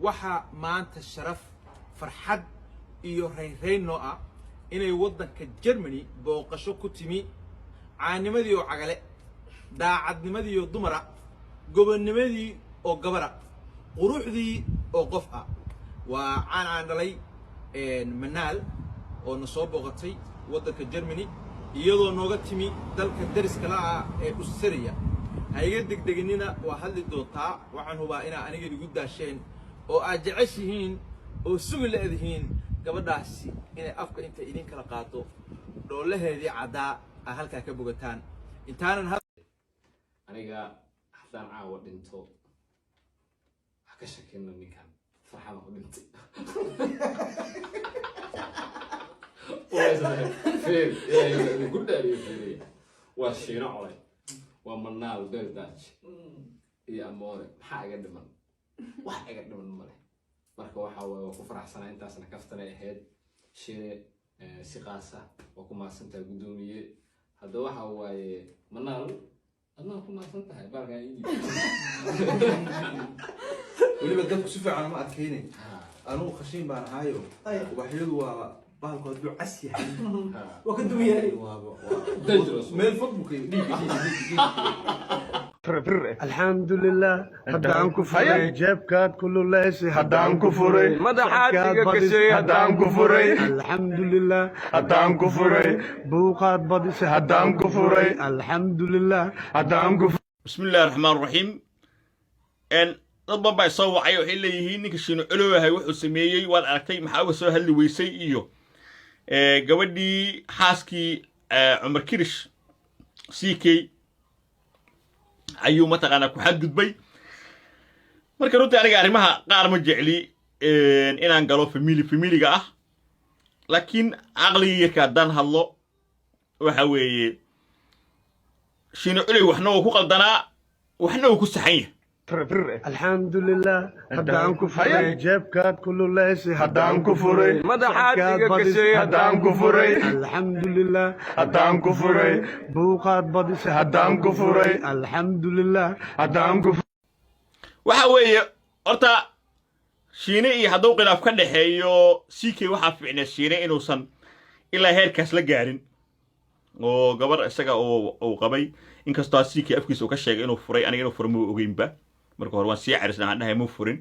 waxaa maanta sharaf farxad iyo reyn noo ah inay waddanka Germany booqasho ku timi caanimadii oo cagale daacadnimadii oo dumara gobonnimadii oo gabara quruxdii oo qof ah waa caan dhalay manaal oo na soo booqatay waddanka Germany iyadoo nooga timi dalka dariska la ah ee Australia hayga degdeginina waa hadli doontaa waxaan hubaa inaa aniga igu daasheen oo aad jeceshihiin oo sugi leedihiin gabadhaasi inay afka inta idin kala qaato dhoolaheedii cadaa halka ka bogataan intaanan aniga haddaan caawa dhinto wax ka shakina ninkan farxada ku dhintay waa shiino colay waa manaal beeldaaj iyo amoore maxaa iga dhiman wax iga dhiman male marka waxa waaye waa ku faraxsanaa intaasna kaftana ahayd shiine si qaasa waa ku maasantahay guddoomiye hadda waxa waaye manaal adnaa ku maasantahay baalkaa ii weliba dadku si fiican ma adkaynay anugu khashiin baan ahaayo waxyadu waa baalkood buu cas yahay waa ka duwan yahay meel fog buu ka الحمد لله هدان كفري جيبكاد كله ليسي هدان كفري مدحاتك كشي هدان كفري الحمد لله هدان كفري بوقات بديسي هدان كفري الحمد لله هدان كفري بسم الله الرحمن الرحيم ان ضبط باي سو وحي وحي ليهين ninka shiino culowyahay wuxuu sameeyay waan aragtay maxaa uu soo hadli weysay iyo gabadhii xaaskii Umar Kirish CK ayuu mataqaana ku xadgudbay marka runtii aniga arrimaha qaar ma jecli inaan galo familiga ah laakiin aqliga ka dan hadlo waxa weeye shiino culay waxna uu ku qaldanaa waxna uu ku saxan yahay الحمد لله هدان كفري جيبكاد كله ليسي هدان كفري مدحاتك كشي هدان كفري الحمد لله هدان كفري بوقات بديسي هدان كفري الحمد لله هدان كفري waxa weeye horta shiine iyo hadduu khilaaf ka dhaxeeyo CK waxaa fiicnaa shiine inuusan ilaa heerkaas la gaarin oo gabar isaga oo qabay inkastoo CK afkiisa uu ka sheegay inuu furay aniga inuu furmo ogeynba marka hore waan sii carisnaa aan dhahay ma furin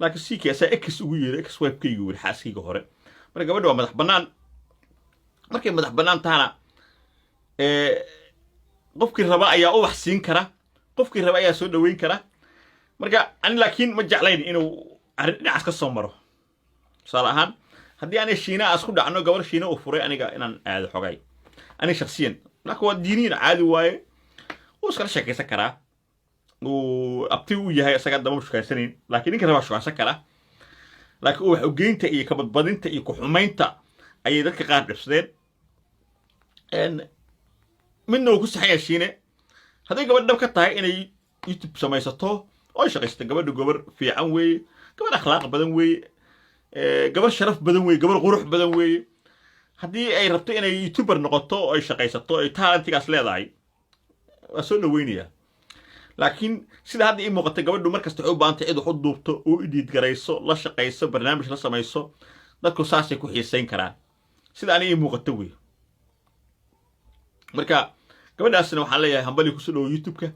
laakiin CK asaa X ugu yeeray X webkaygu weli xaaskayga hore marka gabadha waa madax bannaan markay madax bannaan tahana qofkii raba ayaa u wax siin kara qofkii raba ayaa soo dhaweyn kara marka ani laakiin ma jeclayn inuu arrin dhinacaas ka soo maro tusaale ahaan haddii aniga shiina aas ku dhacno gabar shiina uu furay aniga inaan aado xogay aniga shakhsiyan laakiin waa diiniin caadi waaye wuu iskala sheekaysan karaa uu abti u yahay isaga dama shukaysanayn laakiin ninka rabaa shukaansan kara laakiin wax ogeynta iyo kabadbadinta iyo ku-xumaynta ayay dadka qaar dhibsadeen midna uu ku saxaya shiine hadday gabadh dhab ka tahay inay YouTube samaysato oo shaqaysta gabadhu gabar fiican weeye gabar akhlaaq badan weeye gabar sharaf badan weeye gabar qurux badan weeye haddii ay rabto inay YouTuber noqoto oo ay shaqaysato ay talentigaas leedahay waa soo dhaweynaya laakiin sida hadda ii muuqatay gabadhu markasta waxay u baahantay cid wax u duubto oo idhiid garayso la shaqayso barnaamij la samayso dadku saasay ku xiisayn karaan sida ani ii muuqato weeye marka gabadhaasna waxaan leeyahay hambali kusoo dhawo YouTube-ka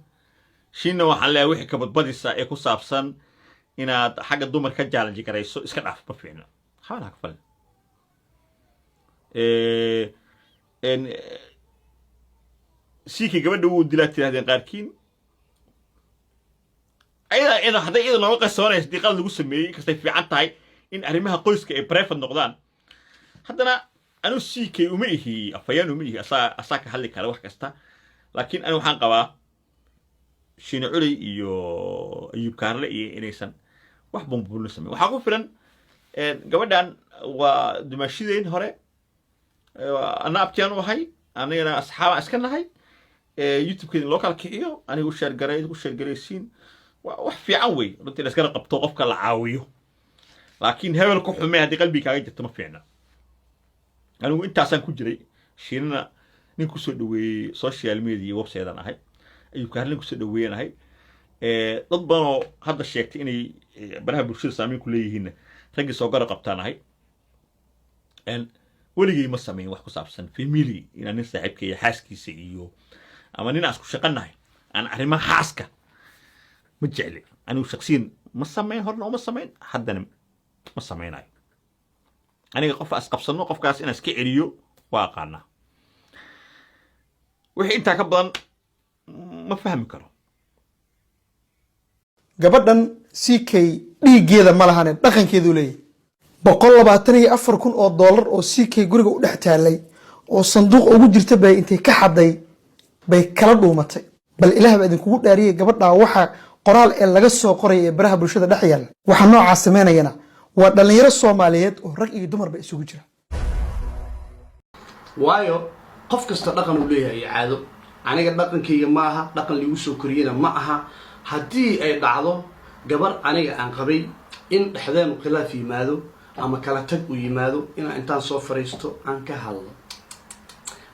shiina waxaan leeyahay wixii ka badbadisa ee ku saabsan inaad xagga dumar ka challenge garayso iska dhaaf ma fiicna xawla ka falin CK gabadha uu dilaa tirahdeen qaarkiin ayada hadday iyada nooga qasoonaysa diiqad lagu sameeyey kastay fiican tahay in arrimaha qoyska ay private noqdaan haddana anu CK uma ihi afayaan uma ihi asaa ka hadli kara wax kasta laakiin ani waxaan qabaa shiine culay iyo ayub kaarle iyo inaysan wax bumbulno sameyn waxaa ku filan gabadhan waa dumaashideyn hore ana abtiyaan u ahay anigana asxaabaan iska nahay YouTube-keeda loo kala kiciyo anigu sheergaraysiin wax fiican wey runtii la iskala qabto qofka la caawiyo laakiin hebel ku xumee haddii qalbigaaga jirto ma fiicna anigu intaasaan ku jiray shiinana nin kusoo dhaweeyey social media website-aan ahay ayuu kaarlin kusoo dhaweeyeen ahay dad badan oo hadda sheegtay inay baraha bulshada saameyn ku leeyihiinna raggii soo gara qabtaan ahay weligay ma samayn wax ku saabsan family inaan nin saaxiibka iyo xaaskiisa iyo ama nin aan isku shaqanahay aan arrimaha xaaska ma jecli anigu shaksiyan ma samayn horna uma samayn haddana ma samaynayo aniga qof as qabsano qofkaas inaan iska celiyo waa aqaanaa wixii intaa ka badan ma fahmi karo gabadhan CK dhiigeeda ma lahane dhaqankeedu leeyahay 124,000 oo dollar oo CK guriga u dhex taalay oo sanduuq ugu jirta bay intay ka xaday bay kala dhuumatay bal ilaahay baa idinkugu dhaariyay gabadha waxa qoraal ee laga soo qoray ee baraha bulshada dhex yaal waxa nooca sameynayana waa dhalinyaro Soomaaliyeed oo rag iyo dumar ba isugu jira waayo qof kasta dhaqan uu leeyahay caado aniga dhaqankayga ma aha dhaqan lagu soo koriyana ma aha haddii ay dhacdo gabar aniga aan qabay in dhexdeen khilaaf yimaado ama kala tag u yimaado inaan intaan soo fariisto aan ka hadlo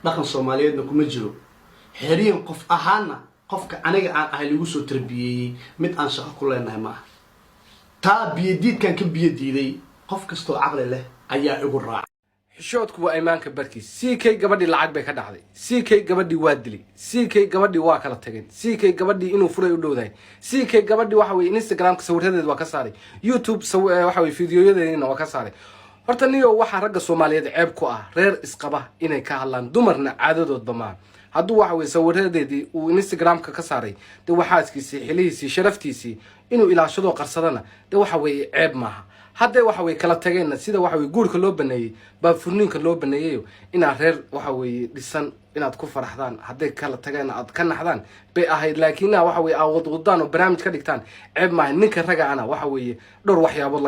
dhaqan Soomaaliyeedna kuma jiro xiriin qof ahaana qofka aniga aan ahay lagu soo tarbiyay mid aan shaqo ku leenahay ma aha taa biyadiidkan ka biyadiiday qof kastoo caqli leh ayaa igu raacay xishoodku waa iimaanka barkiis CK gabadhii lacag bay ka dhacday CK gabadhii waa dilay CK gabadhii waa kala tageen CK gabadhii inuu furay u dhowdahay CK gabadhii waxa weeye Instagram ka sawiradeed waa ka saaray YouTube waxa weeye fiidiyoyadeedina waa ka saaray horta niyo waxa ragga Soomaaliyeed ceeb ku ah reer isqaba inay ka hadlaan dumarna caadadoodba ma hadduu waxa weeye sawiradeedii uu Instagram ka saaray de waxaaskiisii xilihiisii sharaftiisii inuu ilaashado qarsadana de waxa weeye ceeb maaha hadda waxa way kala tageen sida waxa way guurka loo baneeyay ba furniinka loo baneeyay ina reer waxa way dhisan inaad ku faraxdaan hadday kala tageen aad ka naxdaan bay ahayd laakiin waxa way awood wadaan oo barnaamij ka dhigtaan ceeb ma ninka raga ana waxa way dhowr waxyaabo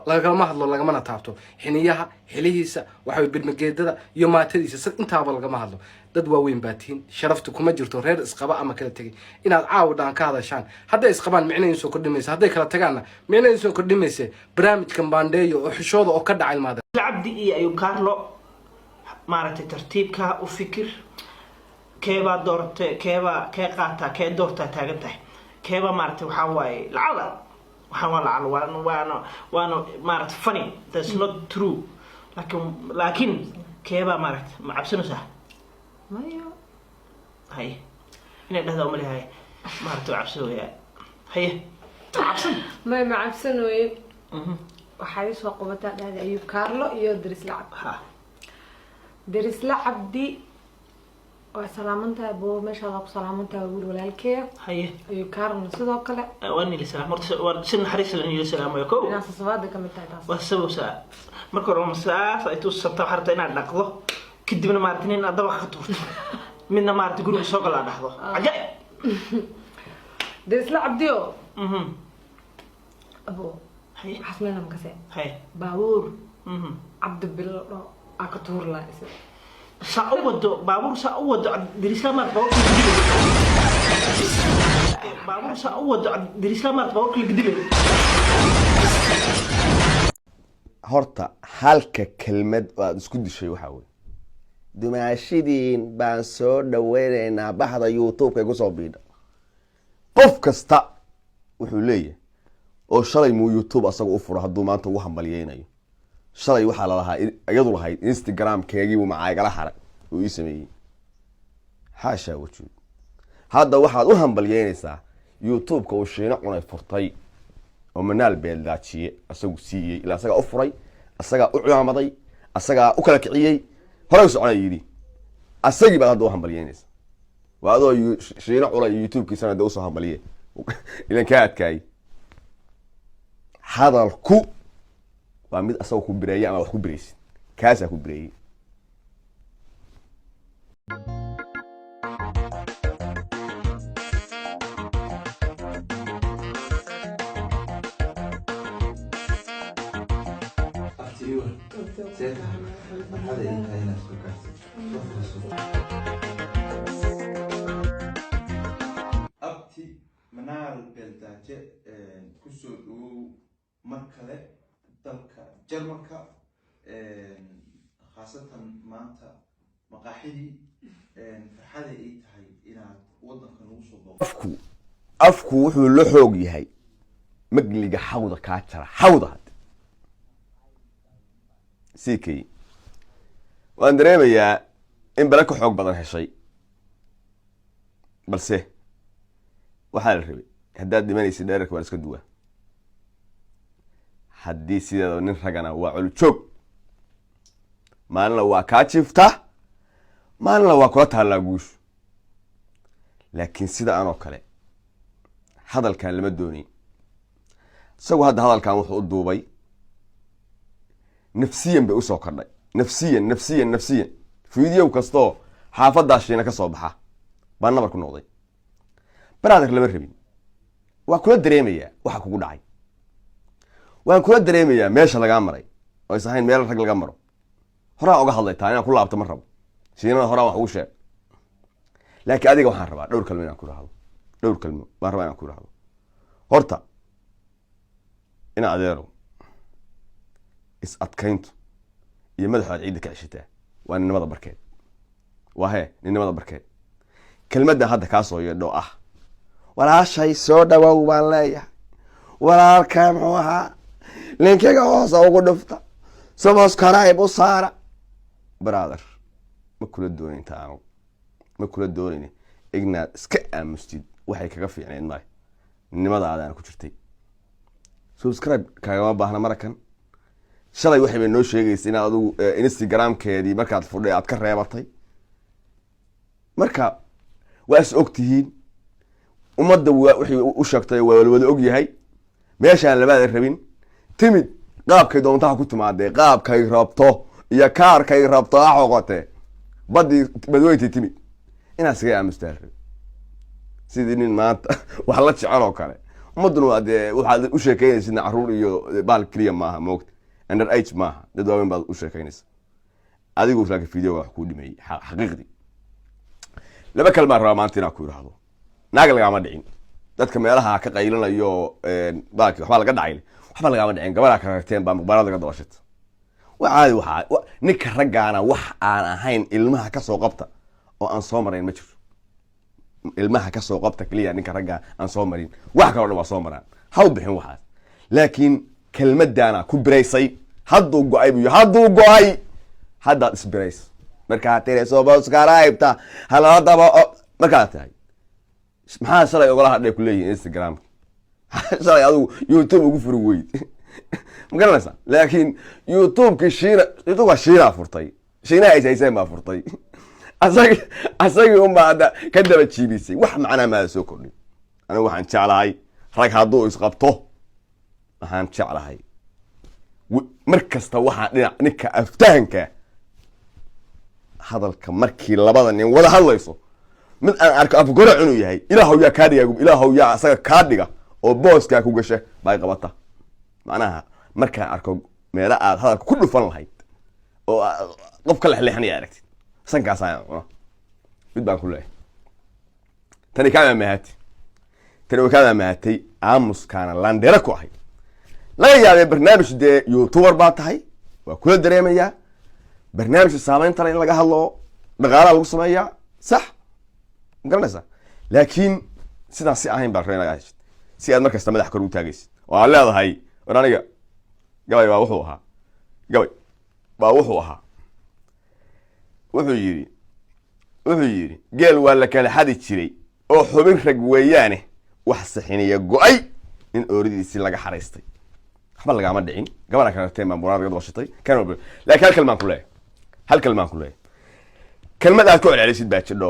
lagama hadlo lagama taabto xiniyaha xilihiisa waxa way bilmageedada iyo maatadiisa intaaba lagama hadlo dad waaweyn baatiin sharaftu kuma jirto reer isqaba ama kala tagay inaad caawdaan ka hadashaan hadday isqabaan micnaheedu soo kordhimaysa hadday kala tagaana micnaheedu soo kordhimaysa barnaamijkan baandeeyo oo xishooda oo ka dhacay maada cabdi iyo ayuu Carlo maaragtay tartiibka u fikir keeba doortay keeba qaata kee doorta taagan tahay keeba maaragtay waxa waaye lacala waxa waana maaragtay funny that's not true laakiin keeba maaragtay ma cabsanaysaa mayo hay inay dhahdo ma leeyahay maaragtay cabsanaya haye cabsan ما معفسن وي وحايس وقبتها هذا أيوب كارلو يو درس لعب درس لعب دي وسلامنتها أبو ما شاء الله سلامنتها أقول ولا الكيف هي أيوب كارلو صدق كلا واني لسلام مرت سن حريص لأني لسلام ويكو ناس صواد كم تاعتها وسبب ساعة مركو رقم ساعة فايتو السبت حرتين على نقضه كدبنا مارتنين أضرب خطور منا مارت يقولوا سوق على نقضه عجائب درس لعب ديو أبو حسنا مكسر هاي باور عبد بالله أكتور لا اسم سأود باور سأود دريسلا مارت باور باور سأود دريسلا مارت باور كل قديم horta halka kelmad aad isku dishay waxa weeye dumaashidiin baan soo dhaweynaynaa baxda youtube-ka igu soo biidha qof kasta wuxuu leeyahay oo shalay muu youtube asaga u furo hadduu maanta ugu hambaliyeynayo shalay waxaa lalahaa iyadu lahayd instagram-keegiibu macaagala haray oo ii sameeyey xaashaa wajuud hadda waxaad u hambalyeynaysaa youtube-ka uu shiino cunay furtay oo manaal beeldaajiye asagu siiyey ilaa asagaa u furay asagaa u cimaamaday asagaa u kala kiciyey horey socona yidhi asagii baad hadda u hambalyeynaysaa waa adoo shiino cunay youtube-kiisana de usoo hambaliye ilan kaa adkaayey hadalku waa mid asagoo ku bireeya ama wax ku biraysid kaasaa ku bireeyey abti manaal beeldaaje kusoo dhawow mar kale dalka jarmalka khaasatan maanta maqaaxidii farxada ay tahay inaad wadanka nagu soo boqo qofku afku wuxuu la xoog yahay magliga xawda kaa jara xawda hadda CK waan dareemayaa in bala ka xoog badan heshay balse waxaa la rabay haddaad dhimanaysid dheerarka waa iska duwa haddii sideeda nin ragana waa culjoog maalina waa kaa jiiftaa maalina waa kula taallaa guushu laakiin sida anoo kale hadalkan lama doonin isagu hadda hadalkan wuxuu u duubay nafsiyan bay usoo kordhay nafsiyan fiideo kastoo xaafadaashiina ka soo baxa baa nabar ku noqday brother lama rabin waa kula dareemayaa waxa kugu dhacay waan kula dareemayaa meesha lagaa maray oo is ahayn meel rag laga maro horaa uga hadlay taa inaan ku laabto ma rabo siinada horaa wax ugu sheeg laakiin adiga waxaan rabaa dhowr kalmo inaan ku rahdo dhowr kalmo baan rabaa inaan ku rahdo horta ina adeero is adkayntu iyo madaxaad ciidda ka ceshataa waa ninnimada barkeed waa hee ninnimada barkeed kelmaddan hadda kaa soo yeedho ah walaashay soo dhawow baan leeyahay walaalkaa muxuu ahaa linkiga hoosa ugu dhufta subscribe u saara brother ma kula doonin taanu ma kula doonin ignaad iska aamustid waxay kaga fiicneed maay ninnimadaadaan ku jirtay subscribe kaagama baahna marakan shalay waxay bay noo sheegaysa inaad adigu instagramkeedii markaad fudhay aad ka reebatay marka waa is og tihiin ummadda waxay u sheegtay waa wada og yahay meeshaan labaada rabin timid qaabkay doontaha ku timaadee qaabkay rabto iyo kaarkay rabto ha xoqotee badweyntii timid inaad iskaga aamustaa rabi sidii nin maanta wax la jecel oo kale ummadduna waa dee waxaad u sheekeynaysidna caruur iyo baal keliya maaha moogta under age maaha dad waaweyn baad u sheekeynaysa adigu laakiin videoga wax kuu dhimeeyey xaqiiqdii laba kalmaa rabaa maanta inaan ku idhaahdo naaga lagaama dhicin dadka meelaha ka qaylanayo baalki waxbaa laga dhacay waxba lagaama dhicin gabadaa ka ragteen baa muqbaarada laga dabashata waa caadi waxaa ninka raggaana wax aan ahayn ilmaha kasoo qabta oo aan soo marayn ma jiro ilmaha kasoo qabta keliya ninka raggaa aan soo marin wax kaloo dhan waa soo maraan ha u bixin waxaas laakiin kelmadaana ku biraysay hadduu go-ay buy hadduu go-ay haddaad isbirays markaad tiri subscribe-ta halala daba markaad tahay maxaa shalay ogala hadhay ku leeyihin instagramka shalay adigu youtube ugu furi weyd ma garanaysaa laakiin youtubeki youtube waa shiinaa furtay shiinaha ishayseen baa furtay asagii unbaa hadda ka daba jiibisay wax macnaa maada soo kordhin anigu waxaan jeclahay rag hadduu isqabto waxaan jeclahay mar kasta waxaan dhinac ninka aftahanka hadalka markii labada nin wada hadlayso mid aan arko afgora inuu yahay ilaahow yaa kaa dhiga ilaahow yaa asaga kaa dhiga oo booskaa ku gasha bay qabata macnaha markaan arko meela aad hadalka ku dhufan lahayd oo qof ka lexleexanaya aragtid sankaasaan cuno mid baan ku leeyahay tani kaamaa mahatay aamuskaana landheera ku ahay laga yaabee barnaamij dee youtuber baa tahay waa kula dareemayaa barnaamijka saameyntana in laga hadlo dhaqaalaha lagu sameeyaa sax ma garanaysaa laakiin sidaan si ahayn baa reen laga heshid si aad markasta madax kor u taagaysid oo aad leedahay war aniga gabay baa wuxuu ahaa wuxuu yidhi geel waa la kala xadi jiray oo xubin rag weeyaane wax saxiniya go-ay nin ooridiisii laga xaraystay waxba lagaama dhicin gabadha kala ragteen baa muraad laga dabashatay laakiin hal kalmaan ku leeyahay kelmad aad ku celcelisid baa jidho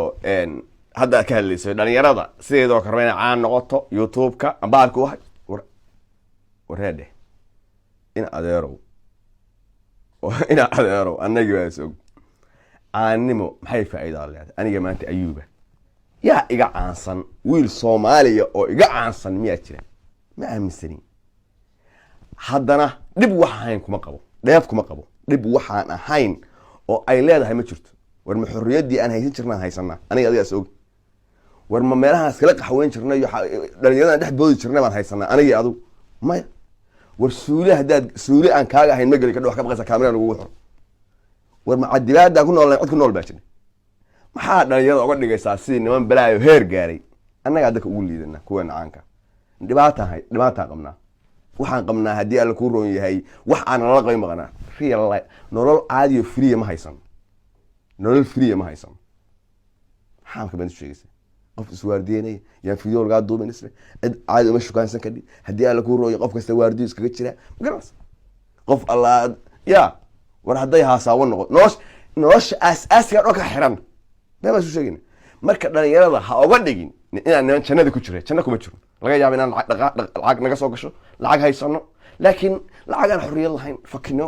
hadda aad ka hadlayso dhalinyarada sideedoo karba inay caan noqoto youtube-ka ambaalku wahay wareedhe ina adeerow anagii baa isog caannimo maxay faa'iidaa leedahay aniga maanta ayuuba yaa iga caansan wiil soomaaliya oo iga caansan miyaa jira ma aaminsanin haddana dhib wax ahayn kuma qabo dheef kuma qabo dhib waxaan ahayn oo ay leedahay ma jirto war ma xorriyaddii aan haysan jirnaan haysanaa aniga adigaas og war ma meelahaan iskala qaxweyn jirnay iyo dhalinyaradan dhex boodi jirnay baan haysanaa anigii adigu maya war suuli aan kaaga ahayn ma geli kadho wax ka baqaysa kaamira lagugu xiro war ma cadibaadaan ku noolnayn cod ku nool baa jira maxaa dhalinyarada uga dhigaysaa sidii niman balaayo heer gaaray annagaa dadka ugu liidana kuweena caanka dhibaataan qabnaa waxaan qabnaa haddii alla kuu roon yahay wax aan nala qabin maqnaa real life nolol caadiyo friya ma haysan nolol friya ma haysan maxaa marka beentu sheegaysa qof iswaardiyeynaya yaan video lagaa duubin isle cid caadi uma shukaansan kadhi haddii alla kuu rooyo qof kasta waardiyo iskaga jira magaras qof allaa ya war hadday haasaawo noqo nolosha aas-aasiga dhan ka xiran been baan isu sheegayna marka dhalinyarada ha oga dhigin inaan niman jannada ku jira janno kuma jiro laga yaaba inaan lacag naga soo gasho lacag haysano laakiin lacag aan xorriyad lahayn fakino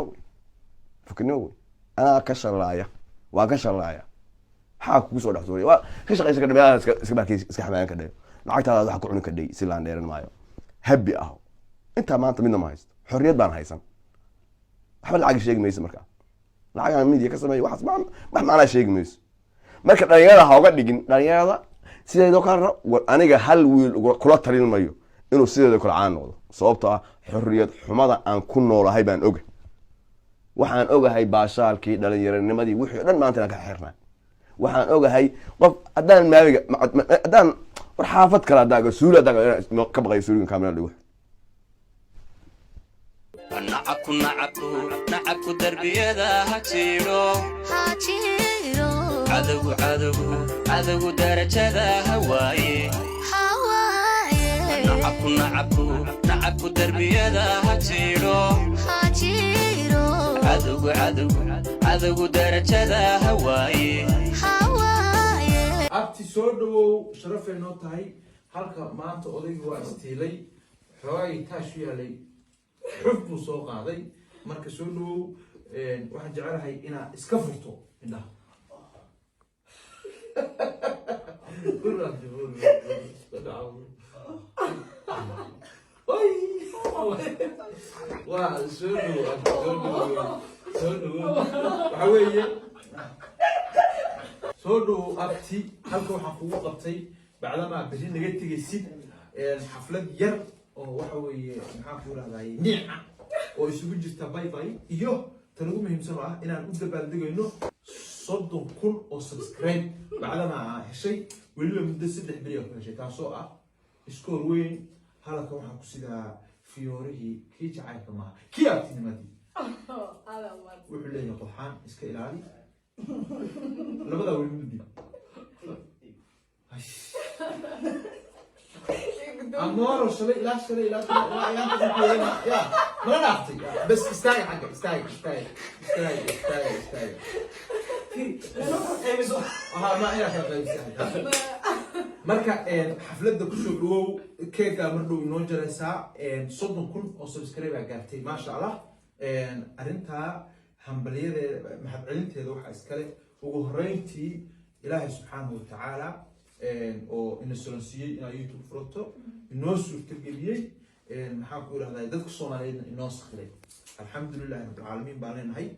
wey anaa ka shalaaya waan ka shalaaya maxaa kugu soo dhex suuray waa ka shaqaysa ka dhameeyaa iska baakay iska xamaan ka dhayo lacagtaada wax ku cuni ka dhay si laan dheeran maayo happy ah inta maanta midna ma haysto xorriyad baan haysan waxba lacag sheegi mayso marka lacag aan media ka sameeyo wax macna sheegi mayso marka dhalinyarada ha uga dhigin dhalinyarada sideedoo kale aniga hal wiil kula talin mayo inuu sideedoo kale caan noqdo sababtoo ah xorriyad xumada aan ku noolahay baan oga waxaan ogahay baashaalkii dhalinyaranimadii wixii o dhan maanta inaan ka xirnaa waxaan ogahay qof haddaan maawiga haddaan war xaafad kale haddaaga suuli haddaaga ka baqayo suuligan kaamila dhigo nacabku darbiyada ha jiro cadowgu darajada hawaaye nacabku darbiyada ha jiro cadowgu darajada hawaaye abti soo dhawow sharafay noo tahay halka maanta odaygu waa istiilay xoogay taashu yaalay xuf buu soo qaaday marka soo dhawow waxaan jecelahay inaad iska furto indhaha waa soo dhawow waxa weeye soo dhawow abti halka waxaan kugu qabtay bacdamaa beri naga tegaysid xaflad yar oo waxa weeye maxaan ku rahdaay niica oo isugu jirta baybay iyo tan ugu muhiimsan oo ah inaan u dabaaldegayno 30,000 oo subscribe bacdamaa heshay weliba muddo 3 beri oo heshay taasoo ah iskoor weyn halka waxaan ku sidaa fiyoorihii kii jacaylka maaha kii abtinimadii wuxuu leeyahay qodxaan iska ilaali labadaa weli muddi amoro shalay ilaa ya mala dhaaftay bas istaaga xagga istaaga marka xafladda kusoo dhawow keegaa mar dhow inoo jaraysaa 30,000 oo subscribe aa gaartay maasha allah arrintaa hambalyadeeda mahadcelinteeda waxaa iskale ugu horeyntii ilaahay subxaanahu watacaala oo ina solansiiyey inaa youtube furato inoo suurtageliyey maxaan ku idhahdaa dadka soomaaliyeedna inoo sakhiray alxamdulilahi rabbilcaalamiin baan leenahay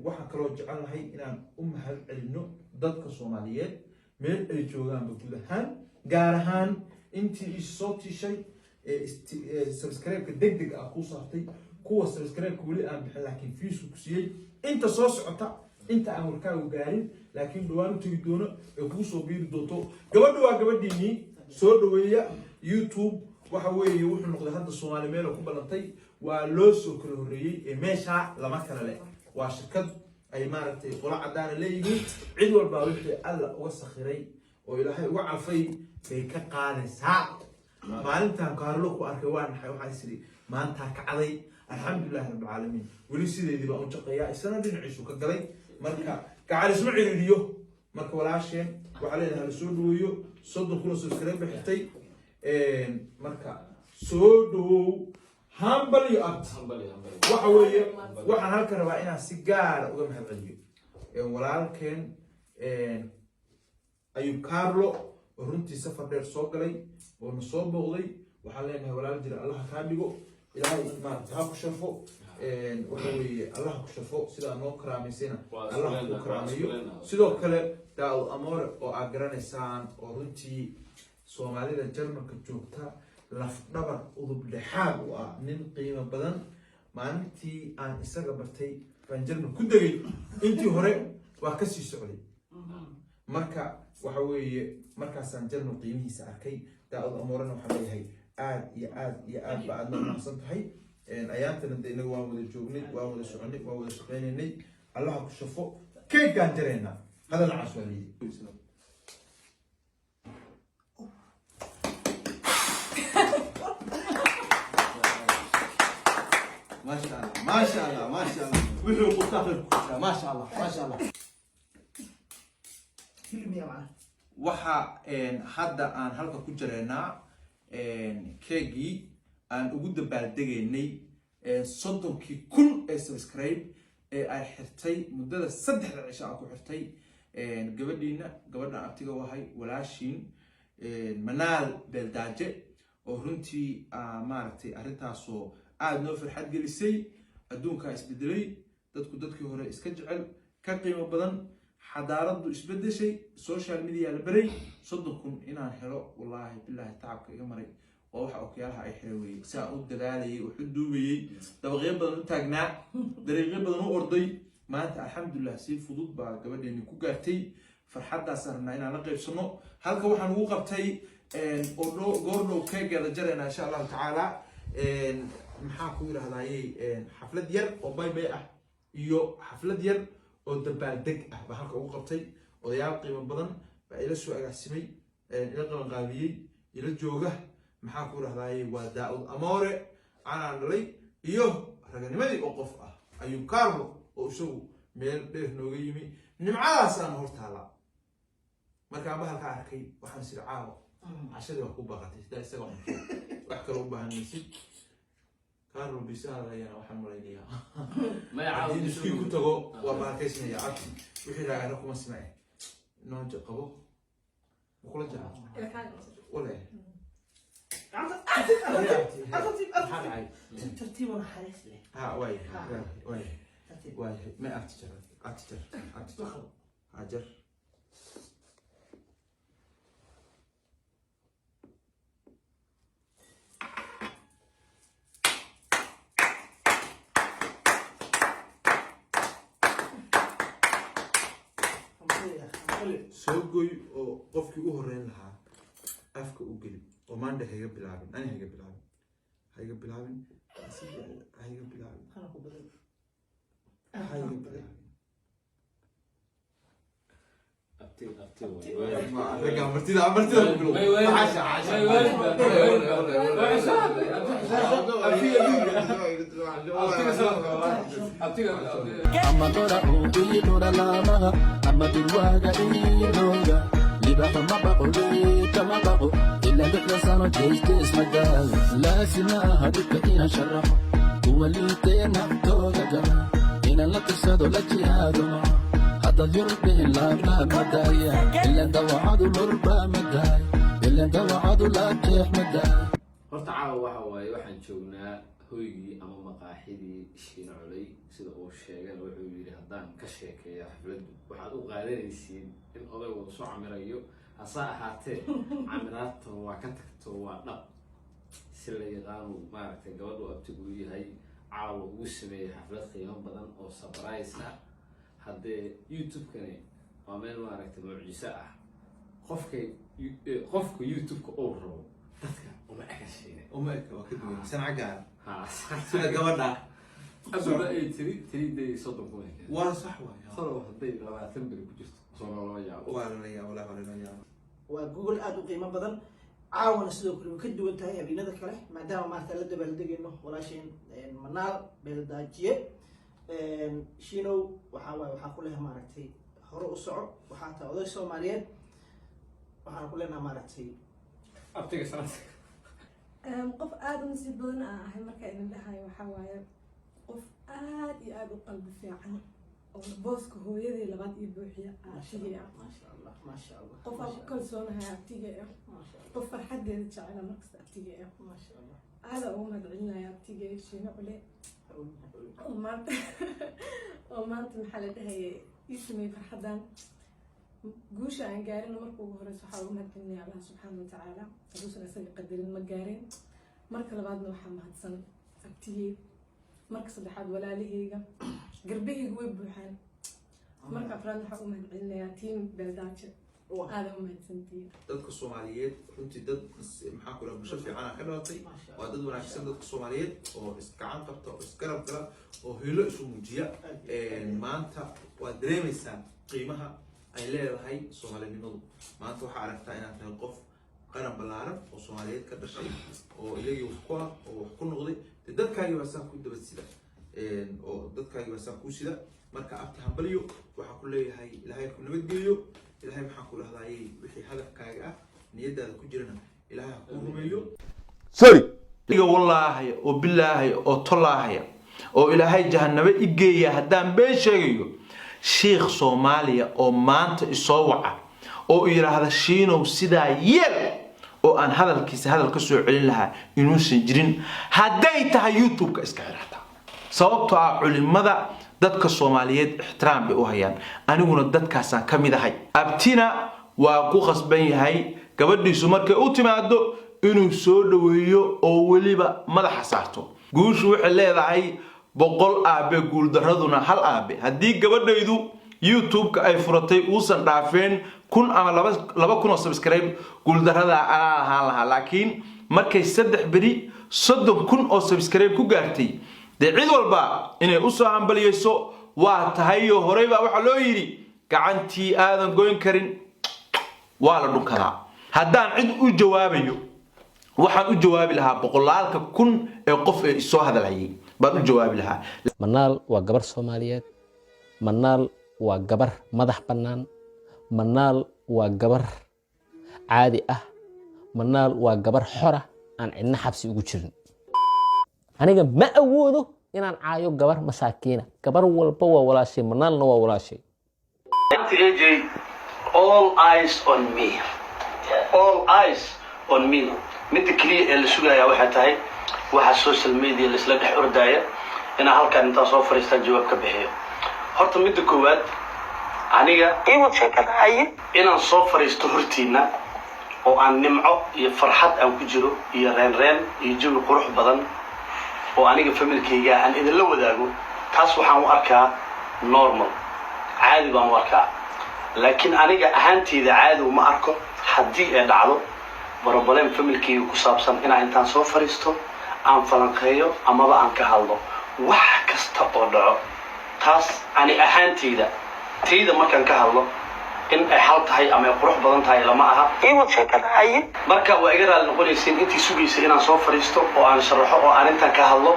waxaan kaloo jecelnahay inaan u mahad celino dadka soomaaliyeed meel ay joogaanba guud ahaan gaar ahaan intii isoo tiishay subscribe-ka deg ah kuu saartay kuwa subscribe-ka weli aan bixin laakiin fiisku ku siiyey inta soo socota inta aan warkaagu gaarin laakiin dhawaan u tegi doono ee kuu soo biiri doonto gabadha waa gabadhiinii soo dhaweeya youtube waxa weeye wuxuu noqday hadda soomaali meel ku balantay waa loo soo kala horreeyey ee meesha lama kala leh waa shirkad ay maaragtay qola cadaana leeyihiin cid walbaa wixii alla uga sakhiray oo ilaahay uga cafay bay ka qaadaysaa maalintaan kaarlo ku arkay waa naxay waxaa isiri maantaa kacday alxamdulilahi rabbilcaalamiin weli sideedii baan u shaqeeyaa isana dhinaciisu ka galay marka gacal isma ciriiriyo marka walaasheen waxaa leedahay la soo dhaweeyo 30,000 subscribe xirtay marka soo dhawow hambal iyo abt waxa weeye waxaan halka rabaa inaan si gaara uga mahad celiyo walaalkeen ayub carlo oo runtii safar dheer soo galay oo na soo booqday waxaan leenahay walaal jira allaha kaa dhigo ilaahay maaragtay ha ku shafo waxa weeye allaha ku shafo sidaa noo karaamaysayna allaha ku karaameeyo sidoo kale daawud amoore oo aad garanaysaan oo runtii soomaalida jarmalka joogta lafdhabar udub dhexaad u ah nin qiimo badan maalintii aan isaga bartay baan jarmal ku degay intii hore waa kasii socday marka waxa weeye markaasaan jarno qiimihiisa arkay daa'ud amoorana waxaan leeyahay aad iyo aad iyo aad ba aad mahadsan tahay ayaantana de inaga waan wada joognay waan wada soconay waan wada shaqaynaynay allaha ku shafo keegaan jaraynaa hadal caswaaliyey ما شاء الله ما شاء الله ما شاء الله وحو قطاقر ما شاء الله ما شاء الله waxa hadda aan halka ku jireynaa keegii aan ugu dabaaldegaynay 30,000 ee subscribe ee ay xirtay muddada 3 cisho aan ku xirtay gabadha abtiga wahay walaashiin manaal beeldaaje oo runtii maaragtay arrintaasoo aad noo farxad gelisay adduunka isbedelay dadkii hore iska jecel ka qiimo badan xadaaradu isbedeshay social media la baray 30,000 inaan helo wallahi billahi taabka iga maray oo waxa okiyaalaha ay xireway saa u dadaalayay oo xuduubiyay dabaqyo badan u taagnaa dariiqyo badan u orday maanta alxamdulillah si fudud baa gabadheeni ku gaartay farxadaas arnaa inaan la qaybsano halka waxaan ugu qabtay oo goordhow keegeeda jarayna insha Allah taala maxaa ku yiraahdayay xaflad yar oo bay ah iyo xaflad yar oo dabaaldeg ah baa halka ugu qabtay odayaal qiimo badan baa ila soo agaasimay ila qabanqaabiyey ila jooga maxaa ku yiraahdayay waa daa'ud amoore aan dhalay iyo raganimadii oo qof ah ayuu Carlo oo isagu meel dheer nooga yimi nimcadaas aan hortaala markaa bahalka arkay waxaan sir caawo cashadii waa ku baaqatay sida isaga wax kale u baahan maysid Carlo bisala yana waxaan maleeyaa ma yacaw isku ku tago waa baaqaysnaya abti wixii raaga kuma samay noo jaqabo kula jaa wala ترتيبنا حريص له ها واي ما أفتجر هاجر سوقي أو قفك أهرين لها أفك أقلب وما عنده هيك بلعبن أنا هيك بلعبن هيك بلعبن هيك بلعبن هيك بلعبن هذا الجرب لا مدايا إلا دوعد الغربة مدايا إلا دوعد لا تيح مدايا horta caawa waxa waaye waxaan joognaa hoygii ama maqaaxidii shiina culay sida uu sheegay wuxuu yiri haddaan ka sheekeeyo xafladdu waxaad u qaadanaysiin in odaygu soo camirayo hasa ahaatee camiraadta waa ka tagto waa dhab si la yaqaano maaragtay gabadhu abtigu yahay caawa ugu sameeyay xaflad qiimo badan oo surprise ah haddee youtube-kani waa meel maaragtay mucjiso ah qofka youtube-ka uu rabo dadka uma ekashiine uma eka waa ka duwan sancagaan ha sida gabadha abba ay tiri day 30 kun waa sax waay soo haday 20 bari ku jirto soo loo yaabo waa la yaabo la yaabo waa google aad u qiimo badan caawana sidoo kale ka duwan tahay habeenada kale maadaama maanta la dabaaldegayno walaasheen manaal beeldaajiye shiinow waxaa ku leeyahay maaragtay hore u soco waxaa tahay oday Soomaaliyeed waxaan ku leenahay maaragtay abtiga sanad qof aad u nasiib badan ahay marka idin dhahay waxa waaye qof aad iyo aad u qalbi fiican oo booska hooyadii labaad iyo buuxiya aashiya ما شاء الله qof aan ku kalsoonahay abtiga qof farxadeeda jecel markasta abtiga ما شاء الله aad ugu mahadcelinaya abtiga shiino cule oo maanta maxaa la dhahayay ii sameeyey farxadan guusha aan gaarin marka ugu horeysa waxaa ugu mahadcelinaya allah subxaana watacaala haduusan isaga qadarin ma gaarin marka labaadna waxaa mahadsan abtigey marka saddexaad walaalahayga garbahayga way buuxaan marka afraad waxaa u mahadcelinayaa tiim beeldaajo aada u mahadsantihiin dadka Soomaaliyeed runtii dad maxaa ku bulsho fiican ka dhalatay waa dad wanaagsan dadka Soomaaliyeed oo isgacan qabta oo isgarab gala oo helo isu muujiya maanta waa dareemaysaa qiimaha ay leedahay Soomaalinimadu maanta waxaa aragtaa inaad tahay qof qaran balaaran oo Soomaaliyeed ka dhashay oo iyagii wax ku ah oo wax ku noqday dadkaagi waa saa ku daba sida oo dadkaagi waa saa ku sida marka abti hambaliyo waxa ku leeyahay ilaahay ku nabadgeliyo ilaahay maxaa ku lahdaayay wixii hadafkaaga ah niyadaada ku jirana ilaahay ku rumeeyo sorry iga wallaahi oo billaahi oo tallaahi oo ilaahay jahannaba igeeya haddaan been sheegayo sheekh Soomaaliya oo maanta isoo waca oo yiraahdo shiinow sidaa yeel oo aan hadalkiisa hadal ka soo celin lahaa inuusan jirin hadday tahay YouTube-ka iska xiraata sababtoo ah culimada dadka Soomaaliyeed ixtiraam bay u hayaan aniguna dadkaasaan ka mid ahay abtina waa ku qasban yahay gabadhiisu markay u timaado inuu soo dhaweeyo oo waliba madaxa saarto guushu waxay leedahay 100 aabe guul daraduna hal aabe haddii gabadhaydu YouTube-ka ay furatay uusan dhaafeen 1000 ama 2000 subscribe guul darada aan lahaa laakiin markay 3 bari 30000 oo subscribe ku gaartay cid walba inay u soo hambaliyeyso waa tahay horey baa waxa loo yiri gacantii aadan goyn karin waa la dhunkadaa haddaan cid u jawaabayo waxaan u jawaabi lahaa boqolaalka kun ee qof ee soo hadalay baan u jawaabi lahaa manaal waa gabar Soomaaliyeed manaal waa gabar madax bannaan manaal waa gabar caadi ah manaal waa gabar xora aan cidna xabsi ugu jirin aniga ma awoodo inaan caayo gabar masaakiina gabar walba waa walaashay manaalna waa walaashay AJ all eyes on me all eyes on me mid kaliya ee la sugaya waxa tahay waxa social media la isla dhex ordaya ina halkan inta soo fariistaan jawaab ka bixiyo horta mid koowaad aniga iwad sheekadaay inaan soo fariisto hortiina oo aan nimco iyo farxad aan ku jiro iyo reen iyo jawi qurux badan oo aniga familkayga aan idin la wadaago taas waxaan u arkaa normal caadi baan u arkaa laakiin aniga ahaantayda caadi uma arko haddii ay dhacdo problem familkayga ku saabsan inaan intaan soo fariisto aan falanqeeyo amaba aan ka hadlo wax kasta oo dhaco taas ani ahaantayda tayda markaan ka hadlo in ay xal tahay ama ay qurux badan tahay lama aha iwad sheekadaay marka waa iga raali noqonaysiin intii sugaysa inaan soo fariisto oo aan sharaxo oo aan intaan ka hadlo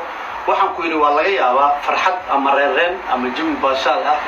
waxaan ku yiri waa laga yaabaa farxad ama reen ama jawi baashaad ah